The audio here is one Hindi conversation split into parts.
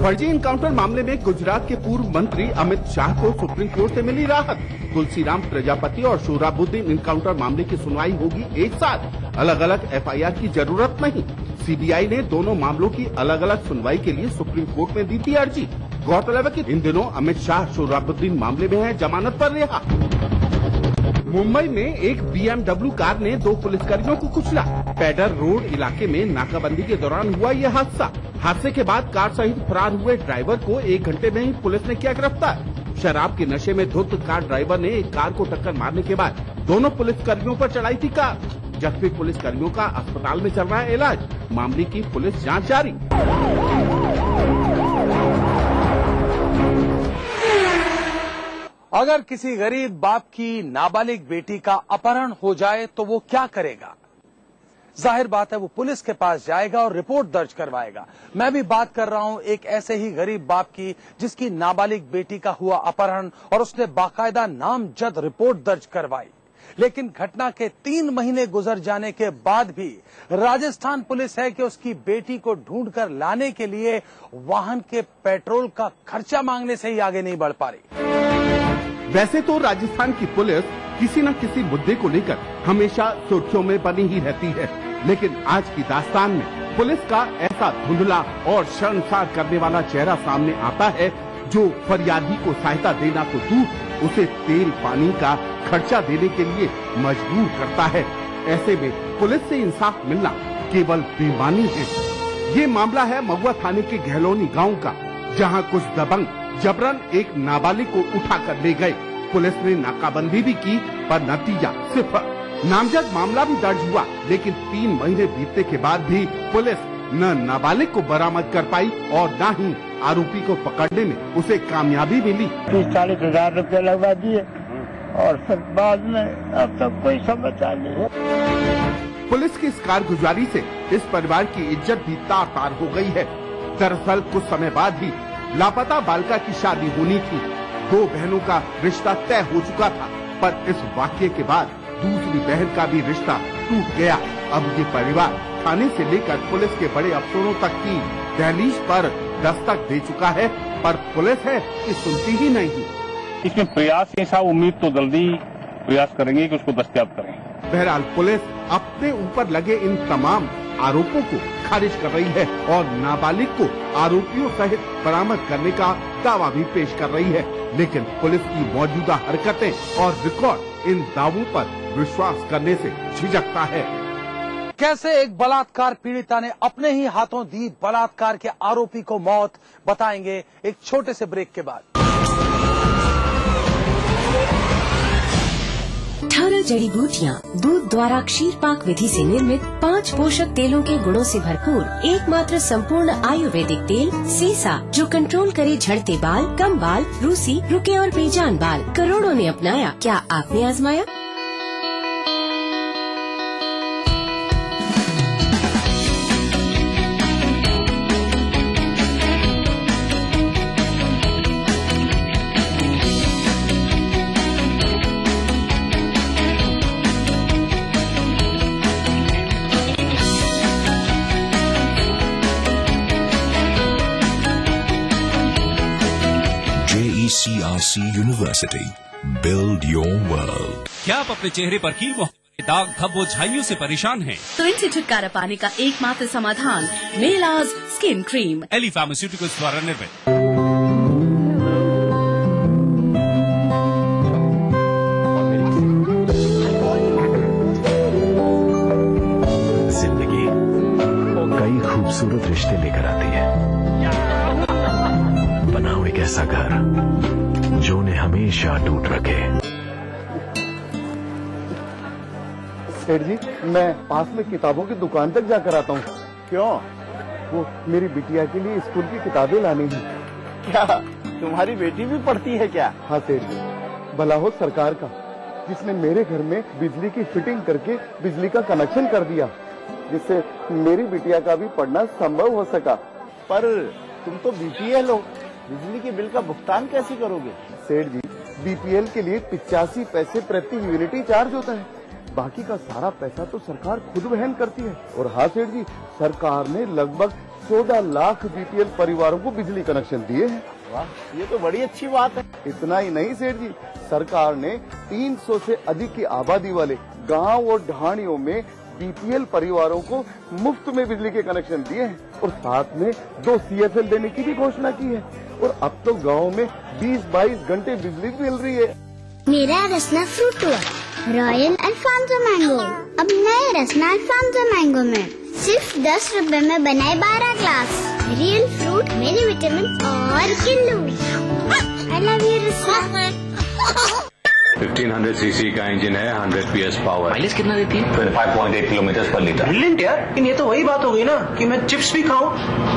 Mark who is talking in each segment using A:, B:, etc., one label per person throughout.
A: फर्जी इनकाउंटर मामले में गुजरात के पूर्व मंत्री अमित शाह को सुप्रीम कोर्ट से मिली राहत। तुलसीराम प्रजापति और सोहराबुद्दीन इनकाउंटर मामले की सुनवाई होगी एक साथ, अलग अलग एफआईआर की जरूरत नहीं। सीबीआई ने दोनों मामलों की अलग अलग सुनवाई के लिए सुप्रीम कोर्ट में दी थी अर्जी। गौरतलब है कि इन दिनों अमित शाह सोहराबुद्दीन मामले में है जमानत पर रिहा। मुंबई में एक BMW कार ने 2 पुलिसकर्मियों को कुचला। पैडर रोड इलाके में नाकाबंदी के दौरान हुआ यह हादसा। हादसे के बाद कार सहित फरार हुए ड्राइवर को 1 घंटे में ही पुलिस ने किया गिरफ्तार। शराब के नशे में धुत कार ड्राइवर ने एक कार को टक्कर मारने के बाद दोनों पुलिसकर्मियों पर चढ़ाई थी कार। जख्मी पुलिसकर्मियों का अस्पताल में चल रहा है इलाज। मामले की पुलिस जाँच जारी।
B: अगर किसी गरीब बाप की नाबालिग बेटी का अपहरण हो जाए तो वो क्या करेगा? जाहिर बात है वो पुलिस के पास जाएगा और रिपोर्ट दर्ज करवाएगा। मैं भी बात कर रहा हूं एक ऐसे ही गरीब बाप की जिसकी नाबालिग बेटी का हुआ अपहरण और उसने बाकायदा नामजद रिपोर्ट दर्ज करवाई। लेकिन घटना के 3 महीने गुजर जाने के बाद भी राजस्थान पुलिस है कि उसकी बेटी को ढूंढकर लाने के लिए वाहन के पेट्रोल का खर्चा मांगने से ही आगे नहीं बढ़ पा रही।
A: वैसे तो राजस्थान की पुलिस किसी न किसी मुद्दे को लेकर हमेशा सुर्खियों में बनी ही रहती है, लेकिन आज की दास्तान में पुलिस का ऐसा धुंधला और शर्मसार करने वाला चेहरा सामने आता है जो फरियादी को सहायता देना तो दूर, उसे तेल पानी का खर्चा देने के लिए मजबूर करता है। ऐसे में पुलिस से इंसाफ मिलना केवल बेईमानी है। ये मामला है महुआ थाने के गहलोनी गाँव का, जहाँ कुछ दबंग जबरन एक नाबालिग को उठाकर ले गए। पुलिस ने नाकाबंदी भी की पर नतीजा सिफर। नामजद मामला भी दर्ज हुआ, लेकिन 3 महीने बीतने के बाद भी पुलिस न नाबालिग को बरामद कर पाई और न ही आरोपी को पकड़ने में उसे कामयाबी मिली।
C: 30-40 हजार रुपए लगवा दिए और फिर बाद में अब तक कोई समाचार नहीं।
A: पुलिस की इस कारगुजारी से इस परिवार की इज्जत भी तार-तार हो गई है। दरअसल कुछ समय बाद ही लापता बालिका की शादी होनी थी। 2 बहनों का रिश्ता तय हो चुका था, पर इस वाकये के बाद दूसरी बहन का भी रिश्ता टूट गया। अब ये परिवार थाने से लेकर पुलिस के बड़े अफसरों तक की दहलीज पर दस्तक दे चुका है, पर पुलिस है कि सुनती ही नहीं।
D: इसमें प्रयास ऐसा, उम्मीद तो जल्दी प्रयास करेंगे कि उसको दस्तयाब करें।
A: बहरहाल पुलिस अपने ऊपर लगे इन तमाम आरोपों को खारिज कर रही है और नाबालिग को आरोपियों सहित बरामद करने का दावा भी पेश कर रही है, लेकिन पुलिस की मौजूदा हरकतें और रिकॉर्ड इन दावों पर विश्वास करने से झिझकता है।
B: कैसे एक बलात्कार पीड़िता ने अपने ही हाथों दी बलात्कार के आरोपी को मौत, बताएंगे एक छोटे से ब्रेक के बाद।
E: 18 जड़ी बूटियाँ, दूध द्वारा क्षीर पाक विधि से निर्मित 5 पोषक तेलों के गुणों से भरपूर एकमात्र संपूर्ण आयुर्वेदिक तेल सीसा, जो कंट्रोल करे झड़ते बाल, कम बाल, रूसी, रुके और बेजान बाल। करोड़ों ने अपनाया, क्या आपने आजमाया?
F: JECRC University, build your world।
G: क्या आप अपने चेहरे पर कील दाग, धब्बों, झाइयों से परेशान हैं?
H: तो इनसे छुटकारा पाने का एकमात्र समाधान मेलाज स्किन क्रीम,
G: एली फार्मास्यूटिकल्स द्वारा निर्मित।
I: जिंदगी कई खूबसूरत रिश्ते लेकर आती है। बनाओ एक ऐसा घर जो उन्हें हमेशा टूट रखे।
C: सेठ जी, मैं पास में किताबों की दुकान तक जाकर आता हूँ। क्यों? वो मेरी बिटिया के लिए स्कूल की किताबें लानी है। क्या तुम्हारी बेटी भी पढ़ती है क्या? हाँ सेठ जी, भला हो सरकार का, जिसने मेरे घर में बिजली की फिटिंग करके बिजली का कनेक्शन कर दिया, जिससे मेरी बिटिया का भी पढ़ना संभव हो सका। पर तुम तो BPL हो, बिजली के बिल का भुगतान कैसे करोगे? सेठ जी, BPL के लिए 85 पैसे प्रति यूनिटी चार्ज होता है। बाकी का सारा पैसा तो सरकार खुद वहन करती है। और हाँ सेठ जी, सरकार ने लगभग 14 लाख बीपीएल परिवारों को बिजली कनेक्शन दिए हैं।
J: वाह, ये तो बड़ी अच्छी बात है।
C: इतना ही नहीं सेठ जी, सरकार ने 300 से अधिक की आबादी वाले गांव और ढाणियों में बीपीएल परिवारों को मुफ्त में बिजली के कनेक्शन दिए हैं और साथ में 2 CFL देने की भी घोषणा की है। और अब तो गांव में 20-22 घंटे बिजली मिल रही है।
K: मेरा रसना फ्रूट हुआ रॉयल अल्फांसो मैंगो। अब नए रसना अल्फांसो मैंगो में सिर्फ 10 रुपए में बनाए 12 ग्लास रियल फ्रूट, मेरे विटामिन और किल्लू। I love you Rasna.
I: 1500 CC का इंजन है, 100 PS पावर।
J: माइलेज कितना देती है?
I: 5.8 किलोमीटर पर लीटर।
J: ब्रिलियंट यार, लेकिन ये तो वही बात हो गई ना कि मैं चिप्स भी खाऊं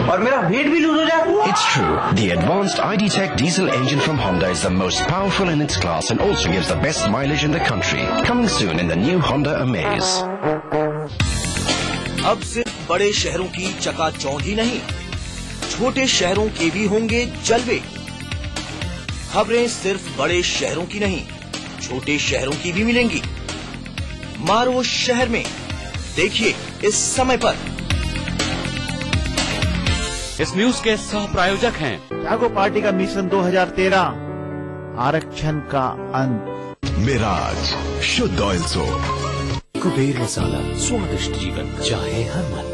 J: और मेरा वेट भी लूज हो जाए।
L: It's true. The advanced ID.Tech diesel engine from Honda is the most powerful in its class and also gives the best mileage in the country. Coming soon in the new Honda Amaze.
M: अब सिर्फ बड़े शहरों की चकाचौंध ही नहीं, छोटे शहरों के भी होंगे जलवे। खबरें सिर्फ बड़े शहरों की नहीं, छोटे शहरों की भी मिलेंगी। मारो शहर में देखिए इस समय पर।
G: इस न्यूज के सह प्रायोजक हैं
J: जागो पार्टी का मिशन 2013, आरक्षण का अंत।
F: मिराज शुद्ध ऑयल सोप।
G: कुबेर मसाला, स्वादिष्ट जीवन चाहे हर मन।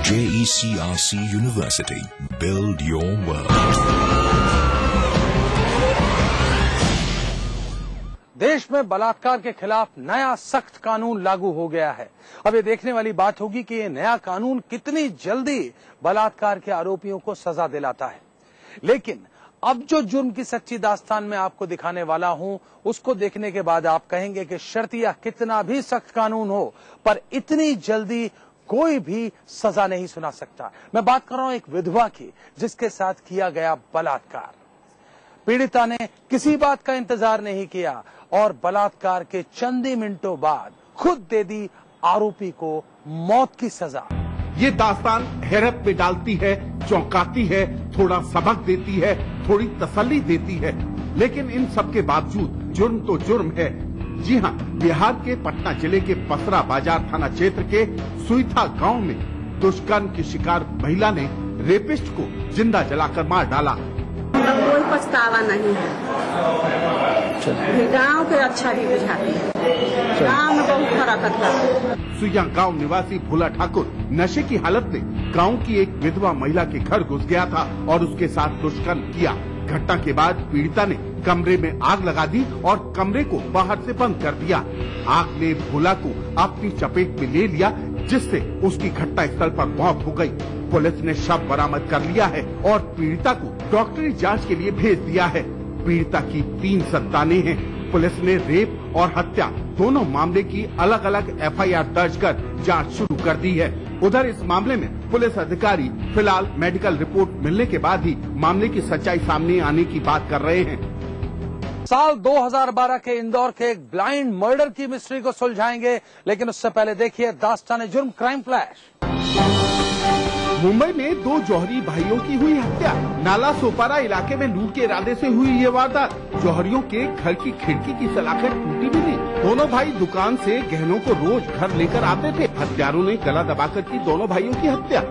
F: JECRC University. Build your world.
B: देश में बलात्कार के खिलाफ नया सख्त कानून लागू हो गया है। अब ये देखने वाली बात होगी कि ये नया कानून कितनी जल्दी बलात्कार के आरोपियों को सजा दिलाता है। लेकिन अब जो जुर्म की सच्ची दास्तान में आपको दिखाने वाला हूं, उसको देखने के बाद आप कहेंगे कि शर्तिया कितना भी सख्त कानून हो, पर इतनी जल्दी कोई भी सजा नहीं सुना सकता। मैं बात कर रहा हूं एक विधवा की, जिसके साथ किया गया बलात्कार। पीड़िता ने किसी बात का इंतजार नहीं किया और बलात्कार के चंद ही मिनटों बाद खुद दे दी आरोपी को मौत की सजा।
A: ये दास्तान हैरत में डालती है, चौंकाती है, थोड़ा सबक देती है, थोड़ी तसल्ली देती है, लेकिन इन सब के बावजूद जुर्म तो जुर्म है। जी हाँ, बिहार के पटना जिले के पसरा बाजार थाना क्षेत्र के सुईथा गांव में दुष्कर्म की शिकार महिला ने रेपिस्ट को जिंदा जलाकर मार डाला।
N: कोई पछतावा नहीं है, गांव के अच्छा भी बुझाती है, गांव में बहुत हरकत है।
A: सुइया गांव निवासी भोला ठाकुर नशे की हालत में गांव की एक विधवा महिला के घर घुस गया था और उसके साथ दुष्कर्म किया। घटना के बाद पीड़िता ने कमरे में आग लगा दी और कमरे को बाहर से बंद कर दिया। आग ने भोला को अपनी चपेट में ले लिया, जिससे उसकी घटना स्थल पर मौत हो गई। पुलिस ने शव बरामद कर लिया है और पीड़िता को डॉक्टरी जांच के लिए भेज दिया है। पीड़िता की 3 संतानें हैं। पुलिस ने रेप और हत्या दोनों मामले की अलग अलग FIR दर्ज कर जांच शुरू कर दी है। उधर इस मामले में पुलिस अधिकारी फिलहाल मेडिकल रिपोर्ट मिलने के बाद ही मामले की सच्चाई सामने आने की बात कर रहे हैं।
B: साल 2012 के इंदौर के एक ब्लाइंड मर्डर की मिस्ट्री को सुलझाएंगे, लेकिन उससे पहले देखिए दास्तान जुर्म क्राइम फ्लैश।
A: मुंबई में 2 जौहरी भाइयों की हुई हत्या। नाला सोपारा इलाके में लूट के इरादे से हुई ये वारदात। जौहरियों के घर की खिड़की की सलाखें टूटी मिली। दोनों भाई दुकान से गहनों को रोज घर लेकर आते थे। हत्यारों ने गला दबाकर की दोनों भाइयों की हत्या।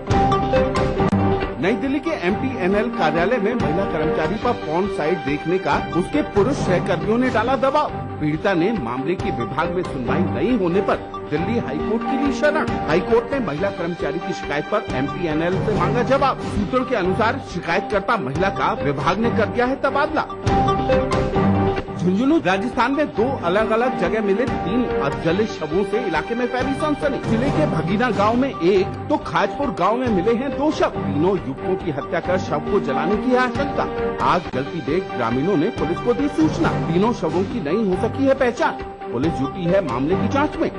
A: नई दिल्ली के MTNL कार्यालय में महिला कर्मचारी पर पॉर्न साइट देखने का उसके पुरुष सहकर्मियों ने डाला दबाव। पीड़िता ने मामले की विभाग में सुनवाई नहीं होने पर दिल्ली हाईकोर्ट की ली शरण। हाईकोर्ट ने महिला कर्मचारी की शिकायत पर MTNL से मांगा जवाब। सूत्रों के अनुसार शिकायतकर्ता महिला का विभाग ने कर दिया है तबादला। झुंझुनू राजस्थान में 2 अलग अलग जगह मिले 3 अधजले शवों से इलाके में फैली सनसनी। जिले के भगीना गांव में 1 तो खाजपुर गांव में मिले हैं 2 शव। तीनों युवकों की हत्या कर शव को जलाने की आशंका। आग जलती देख ग्रामीणों ने पुलिस को दी सूचना। तीनों शवों की नहीं हो सकी है पहचान। पुलिस जुटी है मामले की जाँच में।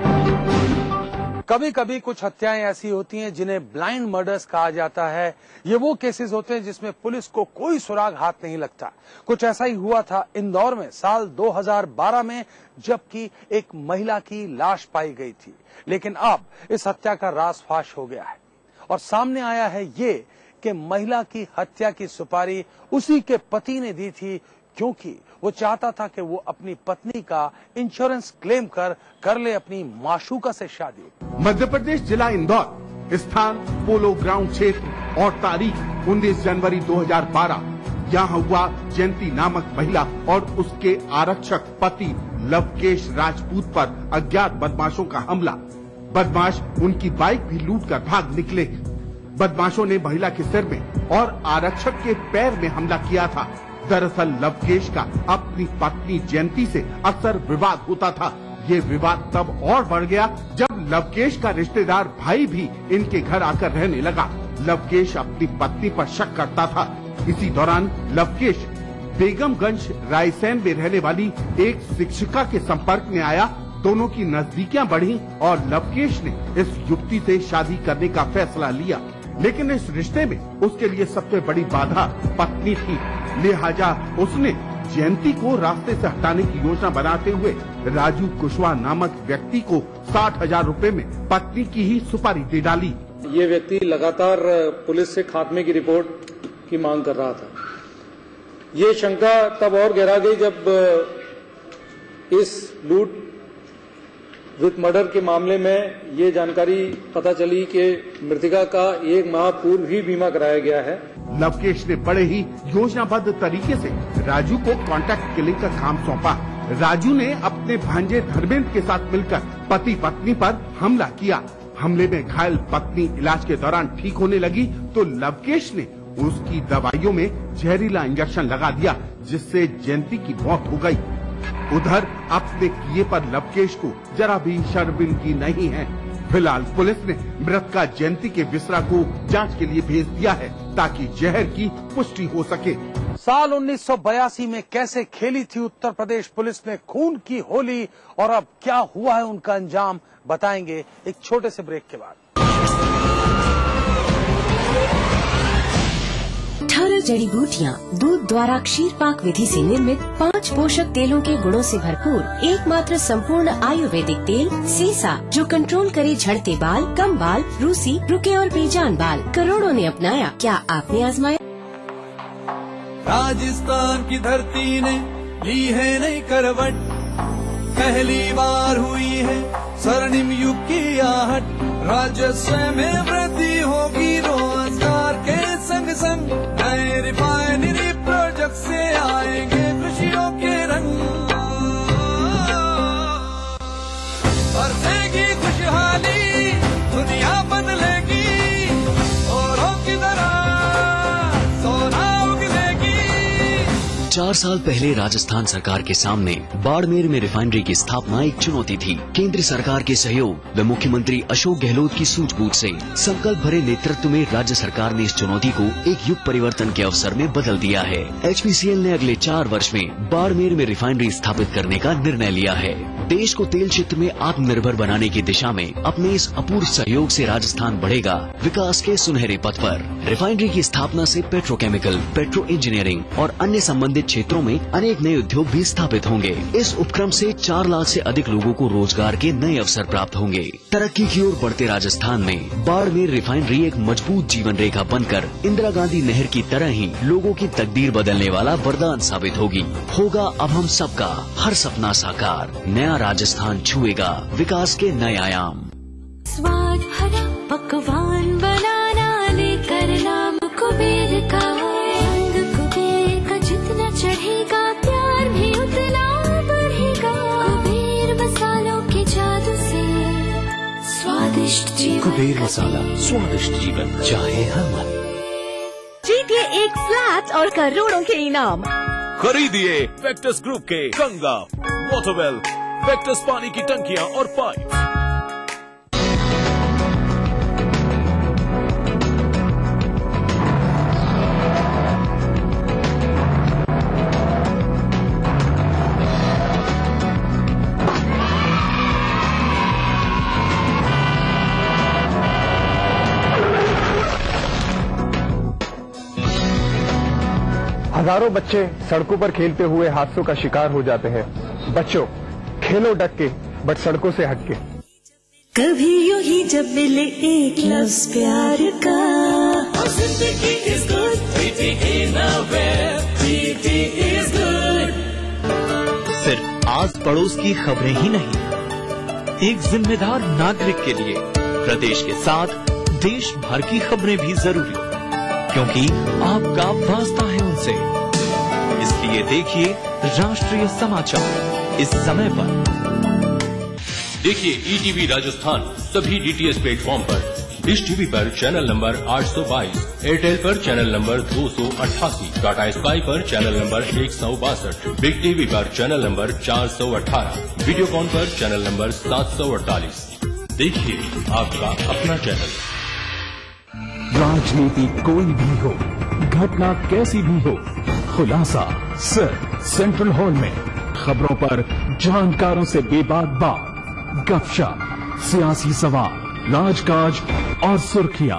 B: कभी कभी कुछ हत्याएं ऐसी होती हैं जिन्हें ब्लाइंड मर्डर्स कहा जाता है। ये वो केसेस होते हैं जिसमें पुलिस को कोई सुराग हाथ नहीं लगता। कुछ ऐसा ही हुआ था इंदौर में साल 2012 में, जबकि एक महिला की लाश पाई गई थी। लेकिन अब इस हत्या का राज फाश हो गया है और सामने आया है ये कि महिला की हत्या की सुपारी उसी के पति ने दी थी, क्योंकि वो चाहता था कि वो अपनी पत्नी का इंश्योरेंस क्लेम कर ले अपनी माशूका से शादी।
A: मध्य प्रदेश जिला इंदौर स्थान पोलो ग्राउंड क्षेत्र और तारीख 19 जनवरी 2012। यहाँ हुआ जयंती नामक महिला और उसके आरक्षक पति लवकेश राजपूत पर अज्ञात बदमाशों का हमला। बदमाश उनकी बाइक भी लूट कर भाग निकले। बदमाशों ने महिला के सिर में और आरक्षक के पैर में हमला किया था। दरअसल लवकेश का अपनी पत्नी जयंती से अक्सर विवाद होता था। ये विवाद तब और बढ़ गया जब लवकेश का रिश्तेदार भाई भी इनके घर आकर रहने लगा। लवकेश अपनी पत्नी पर शक करता था। इसी दौरान लवकेश बेगमगंज रायसेन में रहने वाली एक शिक्षिका के संपर्क में आया। दोनों की नजदीकियां बढ़ी और लवकेश ने इस युवती से शादी करने का फैसला लिया। लेकिन इस रिश्ते में उसके लिए सबसे बड़ी बाधा पत्नी थी। लिहाजा उसने जयंती को रास्ते से हटाने की योजना बनाते हुए राजू कुशवाहा नामक व्यक्ति को 60,000 रुपए में पत्नी की ही सुपारी दे डाली।
O: ये व्यक्ति लगातार पुलिस से खात्मे की रिपोर्ट की मांग कर रहा था। ये शंका तब और गहरा गई जब इस लूट विथ मर्डर के मामले में ये जानकारी पता चली कि मृतका का 1 माह पूर्व ही बीमा कराया गया है।
A: लवकेश ने बड़े ही योजनाबद्ध तरीके से राजू को कॉन्ट्रैक्ट किलिंग का काम सौंपा। राजू ने अपने भांजे धर्मेंद्र के साथ मिलकर पति पत्नी पर हमला किया। हमले में घायल पत्नी इलाज के दौरान ठीक होने लगी तो लवकेश ने उसकी दवाइयों में जहरीला इंजेक्शन लगा दिया, जिससे जयंती की मौत हो गई। उधर अपने किए पर लवकेश को जरा भी शर्मिंदगी नहीं है। फिलहाल पुलिस ने मृतका जयंती के बिसरा को जांच के लिए भेज दिया है ताकि जहर की पुष्टि हो सके।
B: साल 1982 में कैसे खेली थी उत्तर प्रदेश पुलिस ने खून की होली और अब क्या हुआ है उनका अंजाम, बताएंगे एक छोटे से ब्रेक के बाद।
E: 18 जड़ी बूटियाँ, दूध द्वारा क्षीर पाक विधि से निर्मित 5 पोषक तेलों के गुणों से भरपूर एकमात्र संपूर्ण आयुर्वेदिक तेल सीसा, जो कंट्रोल करे झड़ते बाल, कम बाल, रूसी, रुके और बेजान बाल। करोड़ों ने अपनाया, क्या आपने आजमाया?
P: राजस्थान की धरती ने ली है नई करवट, पहली बार हुई है स्वर्णिम युग की आहट। राजस्व में वृद्धि होगी रोजगार के संग संग, नए रिफाइनरी प्रोजेक्ट से आएंगे खुशियों के रंग। बरसेगी खुशहाली, दुनिया बदलेगी औरों की तरह सोना उगलेगी।
Q: 4 साल पहले राजस्थान सरकार के सामने बाड़मेर में रिफाइनरी की स्थापना एक चुनौती थी। केंद्र सरकार के सहयोग व मुख्यमंत्री अशोक गहलोत की सूझबूझ से संकल्प भरे नेतृत्व में राज्य सरकार ने इस चुनौती को एक युग परिवर्तन के अवसर में बदल दिया है। HPCL ने अगले 4 वर्ष में बाड़मेर में रिफाइनरी स्थापित करने का निर्णय लिया है। देश को तेल क्षेत्र में आत्मनिर्भर बनाने की दिशा में अपने इस अपूर्व सहयोग से राजस्थान बढ़ेगा विकास के सुनहरे पथ पर। रिफाइनरी की स्थापना से पेट्रोकेमिकल, पेट्रो इंजीनियरिंग और अन्य संबंधित क्षेत्रों में अनेक नए उद्योग भी स्थापित होंगे। इस उपक्रम से 4 लाख से अधिक लोगों को रोजगार के नए अवसर प्राप्त होंगे। तरक्की की ओर बढ़ते राजस्थान में बाड़मेर रिफाइनरी एक मजबूत जीवन रेखा बनकर इंदिरा गांधी नहर की तरह ही लोगों की तकदीर बदलने वाला वरदान साबित होगी। होगा अब हम सबका हर सपना साकार, नया राजस्थान छुएगा विकास के नए आयाम।
R: स्वाद भरा पकवान बनाना लेकर नाम कुबेर का, रंग कुबेर का जितना चढ़ेगा प्यार भी उतना बढ़ेगा। कुबेर मसालों के जादू से स्वादिष्ट जीवन,
I: कुबेर मसाला, स्वादिष्ट जीवन चाहे हर मन।
H: जीतिए एक फ्लैट और करोड़ों के इनाम।
S: खरीदिए वेक्टस ग्रुप के गंगा, वाटरवेल, वेक्टस पानी की टंकियां और पाइप।
C: हजारों बच्चे सड़कों पर खेलते हुए हादसों का शिकार हो जाते हैं। बच्चों, खेलो डट के, बट सड़कों से हट के।
R: कभी यूं ही जब मिले एक लफ्ज प्यार का, जिंदगी is good, beauty in a way, beauty is good।
J: सिर्फ आस पड़ोस की खबरें ही नहीं, एक जिम्मेदार नागरिक के लिए प्रदेश के साथ
T: देश भर की खबरें भी जरूरी, क्योंकि आपका वास्ता है उनसे। इसलिए देखिए राष्ट्रीय समाचार इस समय पर।
U: देखिए ईटीवी राजस्थान सभी डीटीएच प्लेटफॉर्म पर, डिश टीवी पर चैनल नंबर 822, एयरटेल पर चैनल नंबर 288, टाटा स्काई पर चैनल नंबर 162, बिग टीवी पर चैनल नंबर 418, वीडियोकॉन पर चैनल नंबर 748। देखिए आपका अपना चैनल।
S: राजनीति कोई भी हो, घटना कैसी भी हो, खुलासा सिर्फ सेंट्रल हॉल में। खबरों पर जानकारों से बेबाक बात, गपशप, सियासी सवाल, राजकाज और सुर्खियां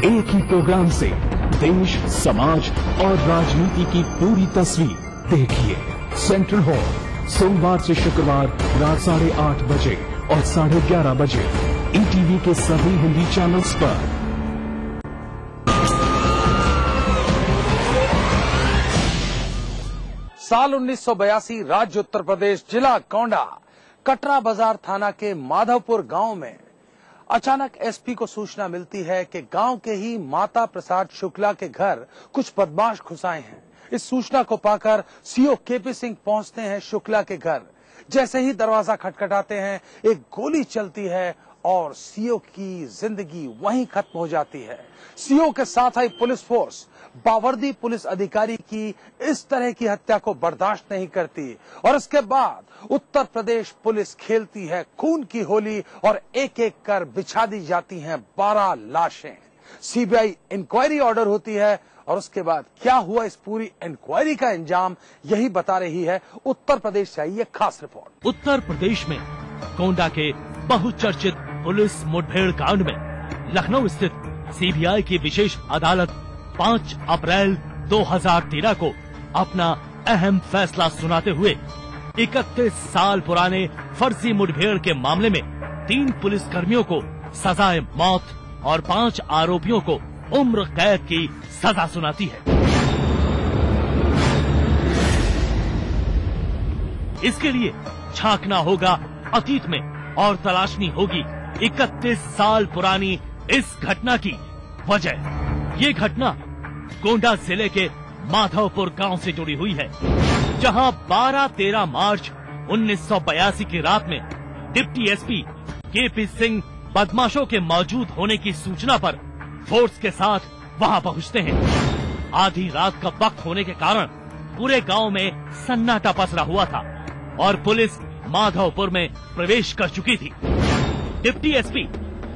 S: एक ही प्रोग्राम से देश, समाज और राजनीति की पूरी तस्वीर देखिए। सेंट्रल हॉल सोमवार से शुक्रवार रात 8:30 बजे और 11:30 बजे ईटीवी के सभी हिंदी चैनल्स पर।
B: साल 1982 राज्य उत्तर प्रदेश, जिला गोंडा, कटरा बाजार थाना के माधवपुर गांव में अचानक एसपी को सूचना मिलती है कि गांव के ही माता प्रसाद शुक्ला के घर कुछ बदमाश घुस आए हैं। इस सूचना को पाकर सीओ केपी सिंह पहुंचते हैं शुक्ला के घर। जैसे ही दरवाजा खटखटाते हैं, एक गोली चलती है और सीओ की जिंदगी वहीं खत्म हो जाती है। सीओ के साथ आई पुलिस फोर्स बावर्दी पुलिस अधिकारी की इस तरह की हत्या को बर्दाश्त नहीं करती और इसके बाद उत्तर प्रदेश पुलिस खेलती है खून की होली और एक एक कर बिछा दी जाती हैं 12 लाशें। सीबीआई इंक्वायरी ऑर्डर होती है और उसके बाद क्या हुआ इस पूरी इंक्वायरी का अंजाम, यही बता रही है उत्तर प्रदेश से आई ये खास रिपोर्ट।
V: उत्तर प्रदेश में गोंडा के बहुचर्चित पुलिस मुठभेड़ कांड में लखनऊ स्थित सीबीआई की विशेष अदालत 5 अप्रैल 2013 को अपना अहम फैसला सुनाते हुए 31 साल पुराने फर्जी मुठभेड़ के मामले में 3 पुलिसकर्मियों को सजाए मौत और 5 आरोपियों को उम्र कैद की सजा सुनाती है। इसके लिए झांकना होगा अतीत में और तलाशनी होगी 31 साल पुरानी इस घटना की वजह। ये घटना गोंडा जिले के माधवपुर गांव से जुड़ी हुई है, जहां 12-13 मार्च 1982 की रात में डिप्टी एसपी केपी सिंह बदमाशों के मौजूद होने की सूचना पर फोर्स के साथ वहां पहुंचते हैं। आधी रात का वक्त होने के कारण पूरे गांव में सन्नाटा पसरा हुआ था और पुलिस माधवपुर में प्रवेश कर चुकी थी। डिप्टी एसपी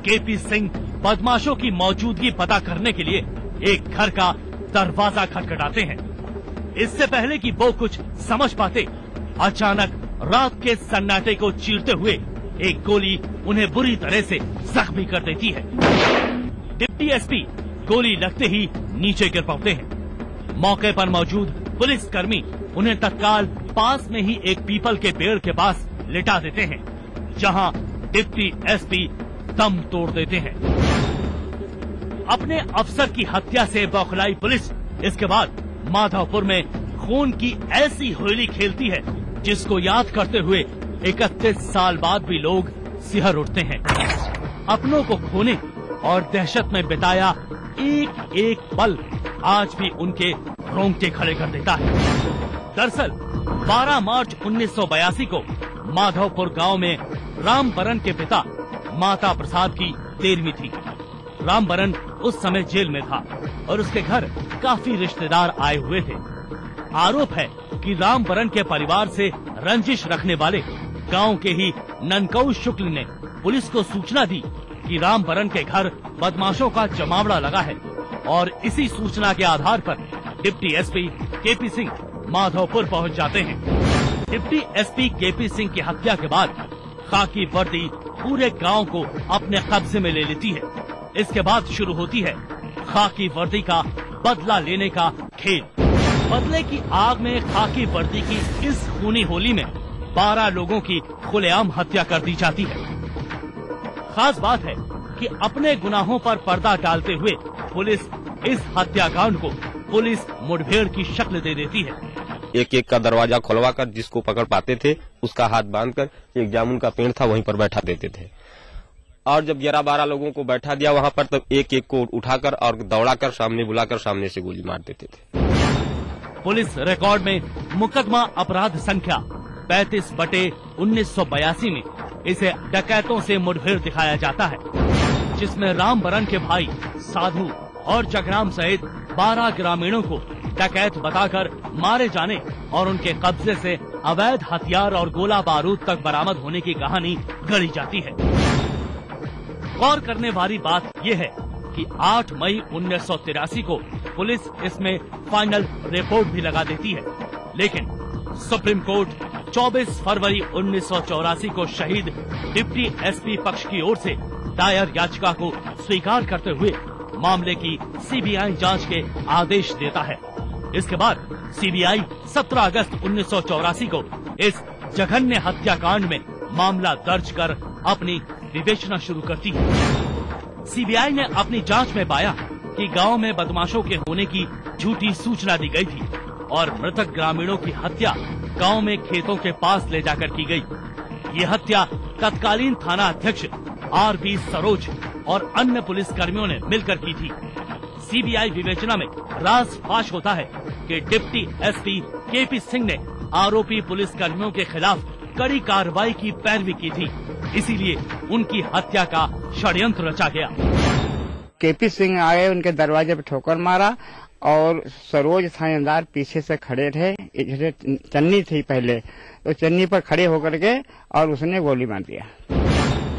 V: केपी सिंह बदमाशों की मौजूदगी पता करने के लिए एक घर का दरवाजा खटखटाते हैं। इससे पहले कि वो कुछ समझ पाते, अचानक रात के सन्नाटे को चीरते हुए एक गोली उन्हें बुरी तरह से जख्मी कर देती है। डिप्टी एसपी गोली लगते ही नीचे गिर पड़ते हैं। मौके पर मौजूद पुलिसकर्मी उन्हें तत्काल पास में ही एक पीपल के पेड़ के पास लिटा देते हैं, जहां डिप्टी एसपी दम तोड़ देते हैं। अपने अफसर की हत्या से बौखलाई पुलिस इसके बाद माधवपुर में खून की ऐसी होली खेलती है जिसको याद करते हुए 31 साल बाद भी लोग सिहर उठते हैं। अपनों को खोने और दहशत में बिताया एक एक पल आज भी उनके रोंगटे खड़े कर देता है। दरअसल 12 मार्च 1982 को माधवपुर गांव में रामबरन के पिता माता प्रसाद की 13वीं थी। रामबरन उस समय जेल में था और उसके घर काफी रिश्तेदार आए हुए थे। आरोप है कि रामबरन के परिवार से रंजिश रखने वाले गांव के ही ननकऊ शुक्ल ने पुलिस को सूचना दी कि रामबरन के घर बदमाशों का जमावड़ा लगा है और इसी सूचना के आधार पर deputy SP KP Singh Madhavpur पहुंच जाते हैं। डिप्टी एसपी केपी सिंह की हत्या के बाद खाकी वर्दी पूरे गांव को अपने कब्जे में ले लेती है। इसके बाद शुरू होती है खाकी वर्दी का बदला लेने का खेल। बदले की आग में खाकी वर्दी की इस खूनी होली में 12 लोगों की खुलेआम हत्या कर दी जाती है। खास बात है कि अपने गुनाहों पर पर्दा डालते हुए पुलिस इस हत्याकांड को पुलिस मुठभेड़ की शक्ल दे देती है।
W: एक एक का दरवाजा खुलवा कर जिसको पकड़ पाते थे उसका हाथ बांधकर एक जामुन का पेड़ था वहीं पर बैठा देते थे। और जब 11-12 लोगों को बैठा दिया वहां पर, तब एक एक को उठाकर और दौड़ाकर सामने बुलाकर सामने से गोली मार देते थे।
V: पुलिस रिकॉर्ड में मुकदमा अपराध संख्या 35/1982 में इसे डकैतों से मुठभेड़ दिखाया जाता है, जिसमें रामबरन के भाई साधु और जगराम सहित 12 ग्रामीणों को डकैत बताकर मारे जाने और उनके कब्जे से अवैध हथियार और गोला बारूद तक बरामद होने की कहानी गढ़ी जाती है। गौर करने वाली बात यह है कि 8 मई 1983 को पुलिस इसमें फाइनल रिपोर्ट भी लगा देती है, लेकिन सुप्रीम कोर्ट 24 फरवरी 1984 को शहीद डिप्टी एसपी पक्ष की ओर से दायर याचिका को स्वीकार करते हुए मामले की सीबीआई जांच के आदेश देता है। इसके बाद सीबीआई 17 अगस्त 1984 को इस जघन्य हत्याकांड में मामला दर्ज कर अपनी विवेचना शुरू करती है। सीबीआई ने अपनी जांच में पाया कि गांव में बदमाशों के होने की झूठी सूचना दी गई थी और मृतक ग्रामीणों की हत्या गांव में खेतों के पास ले जाकर की गई। ये हत्या तत्कालीन थाना अध्यक्ष आर.बी. सरोज और अन्य पुलिस कर्मियों ने मिलकर की थी। सीबीआई विवेचना में राज फाश होता है कि डिप्टी एसपी के.पी. सिंह ने आरोपी पुलिस कर्मियों के खिलाफ कड़ी कार्रवाई की पैरवी की थी, इसीलिए उनकी हत्या का षड्यंत्र रचा गया।
D: के.पी. सिंह आए, उनके दरवाजे पर ठोकर मारा और सरोज थानेदार पीछे से खड़े थे। चन्नी थी पहले, तो चन्नी पर खड़े होकर के और उसने गोली मार दिया।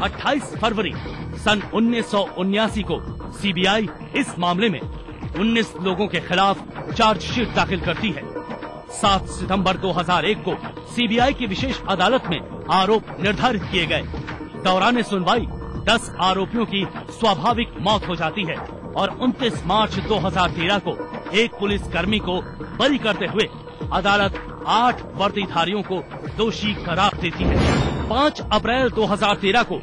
V: 28 फरवरी सन 1979 को सीबीआई इस मामले में 19 लोगों के खिलाफ चार्जशीट दाखिल करती है। 7 सितंबर 2001 को सीबीआई की विशेष अदालत में आरोप निर्धारित किए गए। दौरान सुनवाई 10 आरोपियों की स्वाभाविक मौत हो जाती है और 29 मार्च 2013 को एक पुलिसकर्मी को बरी करते हुए अदालत 8 वर्दीधारियों को दोषी करार देती है। 5 अप्रैल 2013 को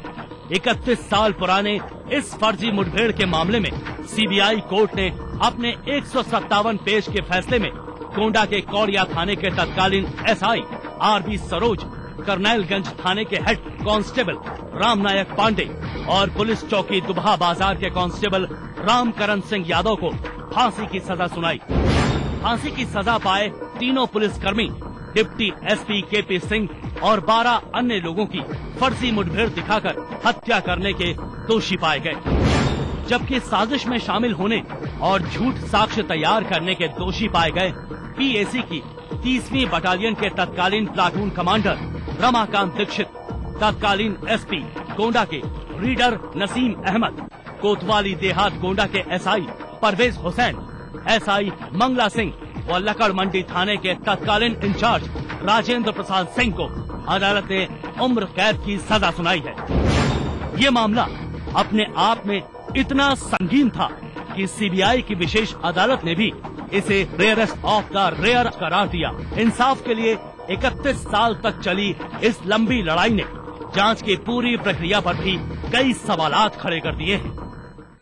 V: 31 साल पुराने इस फर्जी मुठभेड़ के मामले में सीबीआई कोर्ट ने अपने 157 पेज के फैसले में गोंडा के कौड़िया थाने के तत्कालीन एसआई आर.बी. सरोज, करनैलगंज थाने के हेड कांस्टेबल रामनायक पांडे और पुलिस चौकी दुबहा बाजार के कांस्टेबल रामकरण सिंह यादव को फांसी की सजा सुनाई। फांसी की सजा पाए तीनों पुलिसकर्मी डिप्टी एसपी के.पी. सिंह और 12 अन्य लोगों की फर्जी मुठभेड़ दिखाकर हत्या करने के दोषी पाए गए, जबकि साजिश में शामिल होने और झूठ साक्ष्य तैयार करने के दोषी पाए गए पीएसी की 30वीं बटालियन के तत्कालीन प्लाटून कमांडर रमाकांत दीक्षित, तत्कालीन एसपी गोंडा के रीडर नसीम अहमद, कोतवाली देहात गोंडा के एसआई परवेज हुसैन, एसआई मंगला सिंह व लकड़ मंडी थाने के तत्कालीन इंचार्ज राजेंद्र प्रसाद सिंह को अदालत ने उम्र कैद की सजा सुनाई है। ये मामला अपने आप में इतना संगीन था कि सीबीआई की विशेष अदालत ने भी इसे रेयरेस्ट ऑफ द रेयर करार दिया। इंसाफ के लिए 31 साल तक चली इस लंबी लड़ाई ने जांच की पूरी प्रक्रिया पर भी कई सवालात खड़े कर दिए हैं।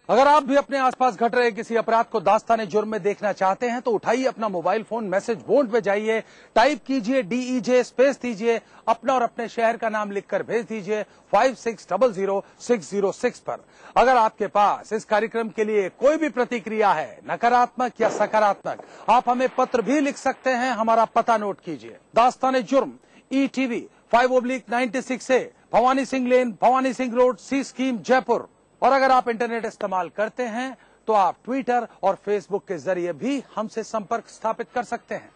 B: अगर आप भी अपने आसपास घट रहे किसी अपराध को दास्ताने जुर्म में देखना चाहते हैं तो उठाइए अपना मोबाइल फोन, मैसेज बोर्ड पे जाइए, टाइप कीजिए DEJ स्पेस दीजिए, अपना और अपने शहर का नाम लिखकर भेज दीजिए 56000606 पर। अगर आपके पास इस कार्यक्रम के लिए कोई भी प्रतिक्रिया है, नकारात्मक या सकारात्मक, आप हमें पत्र भी लिख सकते हैं। हमारा पता नोट कीजिए, दास्ताने जुर्म ETV 5/96A, भवानी सिंह लेन, भवानी सिंह रोड, सी स्कीम, जयपुर। और अगर आप इंटरनेट इस्तेमाल करते हैं तो आप ट्विटर और फेसबुक के जरिए भी हमसे संपर्क स्थापित कर सकते हैं।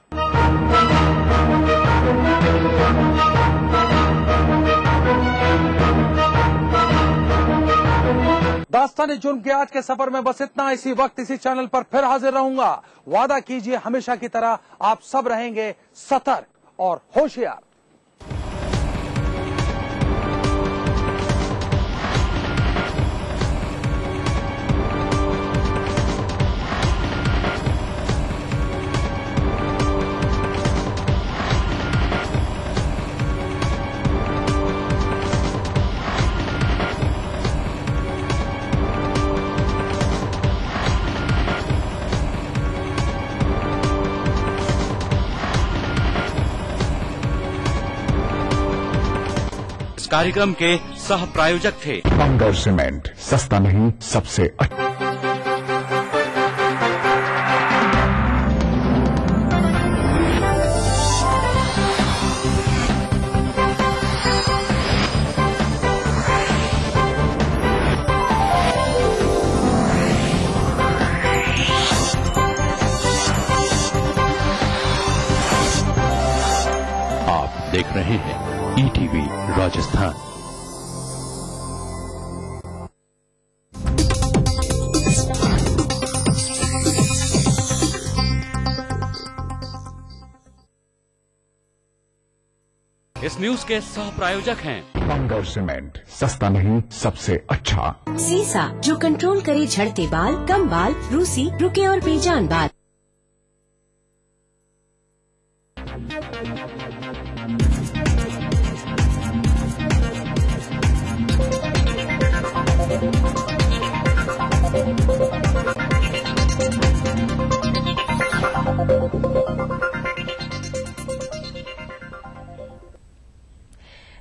B: दास्ताने जुर्म के आज के सफर में बस इतना। इसी वक्त इसी चैनल पर फिर हाजिर रहूंगा। वादा कीजिए हमेशा की तरह आप सब रहेंगे सतर्क और होशियार।
V: कार्यक्रम के
T: सह प्रायोजक थे।
S: बंगर सीमेंट, सस्ता नहीं सबसे अच्छा।
F: देख रहे हैं ईटीवी राजस्थान।
T: इस न्यूज के सह प्रायोजक हैं
S: बंगर सीमेंट, सस्ता नहीं सबसे अच्छा।
E: सीसा जो कंट्रोल करे झड़ते बाल, कम बाल, रूसी, रुके और बेजान बाल।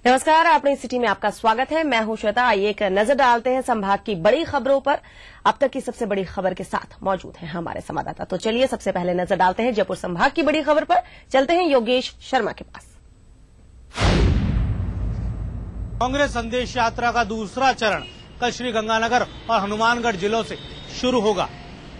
K: नमस्कार, अपनी सिटी में आपका स्वागत है। मैं हूं श्वेता। आइए एक नजर डालते हैं संभाग की बड़ी खबरों पर। अब तक की सबसे बड़ी खबर के साथ मौजूद हैं हमारे संवाददाता। तो चलिए सबसे पहले नजर डालते हैं जयपुर संभाग की बड़ी खबर पर। चलते हैं योगेश शर्मा के पास।
L: कांग्रेस संदेश यात्रा का दूसरा चरण कल श्रीगंगानगर और हनुमानगढ़ जिलों से शुरू होगा।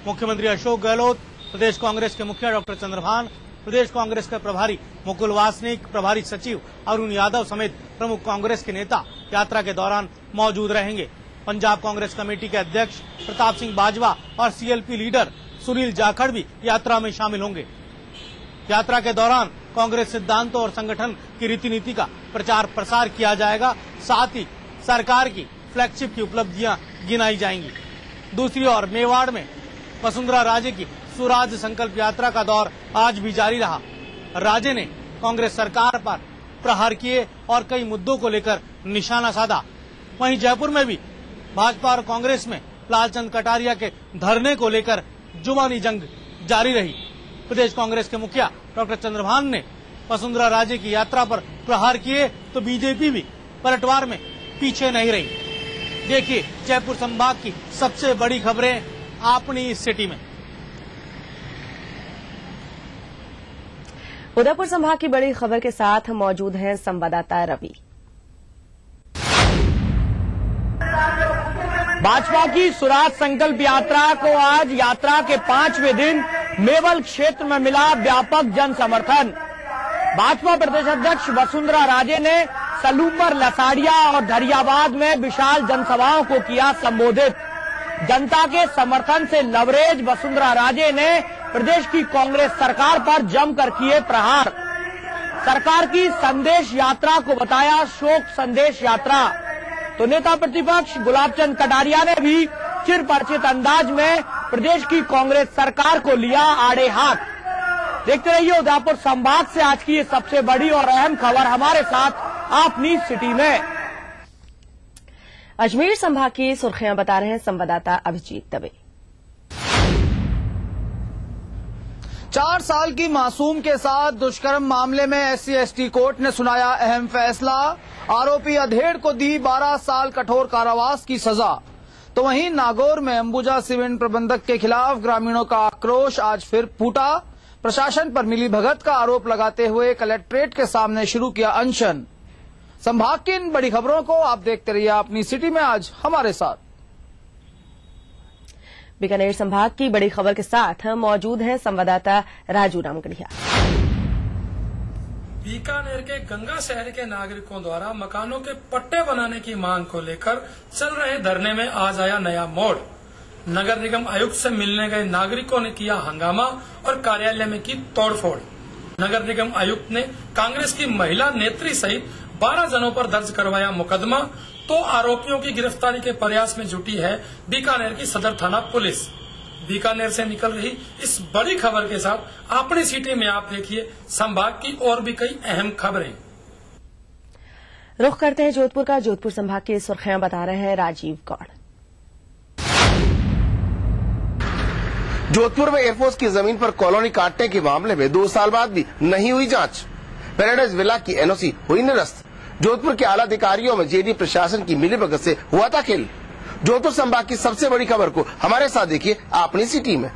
L: मुख्यमंत्री अशोक गहलोत, प्रदेश कांग्रेस के मुखिया डॉक्टर चंद्रभान, प्रदेश कांग्रेस के प्रभारी मुकुल वासनिक, प्रभारी सचिव अरुण यादव समेत प्रमुख कांग्रेस के नेता यात्रा के दौरान मौजूद रहेंगे। पंजाब कांग्रेस कमेटी के अध्यक्ष प्रताप सिंह बाजवा और सीएलपी लीडर सुनील जाखड़ भी यात्रा में शामिल होंगे। यात्रा के दौरान कांग्रेस सिद्धांतों और संगठन की रीति नीति का प्रचार प्रसार किया जाएगा। साथ ही सरकार की फ्लैगशिप की उपलब्धियां गिनाई जाएंगी। दूसरी ओर मेवाड़ में वसुंधरा राजे की स्वराज संकल्प यात्रा का दौर आज भी जारी रहा। राजे ने कांग्रेस सरकार पर प्रहार किए और कई मुद्दों को लेकर निशाना साधा। वहीं जयपुर में भी भाजपा और कांग्रेस में लालचंद कटारिया के धरने को लेकर जुबानी जंग जारी रही। प्रदेश कांग्रेस के मुखिया डॉक्टर चंद्रभान ने वसुंधरा राजे की यात्रा पर प्रहार किए तो बीजेपी भी पलटवार में पीछे नहीं रही। देखिए जयपुर संभाग की सबसे बड़ी खबरें अपनी सिटी में।
K: उदयपुर संभाग की बड़ी खबर के साथ मौजूद हैं संवाददाता रवि।
M: भाजपा की स्वराज संकल्प यात्रा को आज यात्रा के 5वें दिन मेवल क्षेत्र में मिला व्यापक जन समर्थन। भाजपा प्रदेश अध्यक्ष वसुंधरा राजे ने सलूपर, लसाड़िया और धरियाबाद में विशाल जनसभाओं को किया संबोधित। जनता के समर्थन से लवरेज वसुंधरा राजे ने प्रदेश की कांग्रेस सरकार पर जमकर किए प्रहार। सरकार की संदेश यात्रा को बताया शोक संदेश यात्रा। तो नेता प्रतिपक्ष गुलाबचंद कटारिया ने भी चिरपरिचित अंदाज में प्रदेश की कांग्रेस सरकार को लिया आड़े हाथ। देखते रहिए उदयपुर संभाग से आज की ये सबसे बड़ी और अहम खबर हमारे साथ अपनी सिटी में।
K: अजमेर संभाग की सुर्खियां बता रहे हैं संवाददाता अभिजीत दवे।
X: 4 साल की मासूम के साथ दुष्कर्म मामले में SC/ST कोर्ट ने सुनाया अहम फैसला। आरोपी अधेड़ को दी 12 साल कठोर कारावास की सजा। तो वहीं नागौर में अंबुजा सीमेंट प्रबंधक के खिलाफ ग्रामीणों का आक्रोश आज फिर फूटा। प्रशासन पर मिलीभगत का आरोप लगाते हुए कलेक्ट्रेट के सामने शुरू किया अनशन। संभाग की इन बड़ी खबरों को आप देखते रहिए अपनी सिटी में आज हमारे साथ।
K: बीकानेर संभाग की बड़ी खबर के साथ मौजूद हैं संवाददाता राजू रामगढ़िया।
Y: बीकानेर के गंगा शहर के नागरिकों द्वारा मकानों के पट्टे बनाने की मांग को लेकर चल रहे धरने में आज आया नया मोड़। नगर निगम आयुक्त से मिलने गए नागरिकों ने किया हंगामा और कार्यालय में की तोड़फोड़। नगर निगम आयुक्त ने कांग्रेस की महिला नेत्री सहित 12 जनों पर दर्ज करवाया मुकदमा। तो आरोपियों की गिरफ्तारी के प्रयास में जुटी है बीकानेर की सदर थाना पुलिस। बीकानेर से निकल रही इस बड़ी खबर के साथ अपनी सिटी में आप देखिए संभाग की और भी कई अहम खबरें।
K: रुख करते हैं जोधपुर का। जोधपुर संभाग की सुर्खियां बता रहे हैं राजीव गौड़।
Z: जोधपुर में एयरफोर्स की जमीन पर कॉलोनी काटने के मामले में 2 साल बाद भी नहीं हुई जांच। पैराडाइज विला की NOC हुई निरस्त। जोधपुर के आला अधिकारियों में जेडी प्रशासन की मिलीभगत से हुआ था खेल। जोधपुर संभाग की सबसे बड़ी खबर को हमारे साथ देखिए अपनी सिटी में।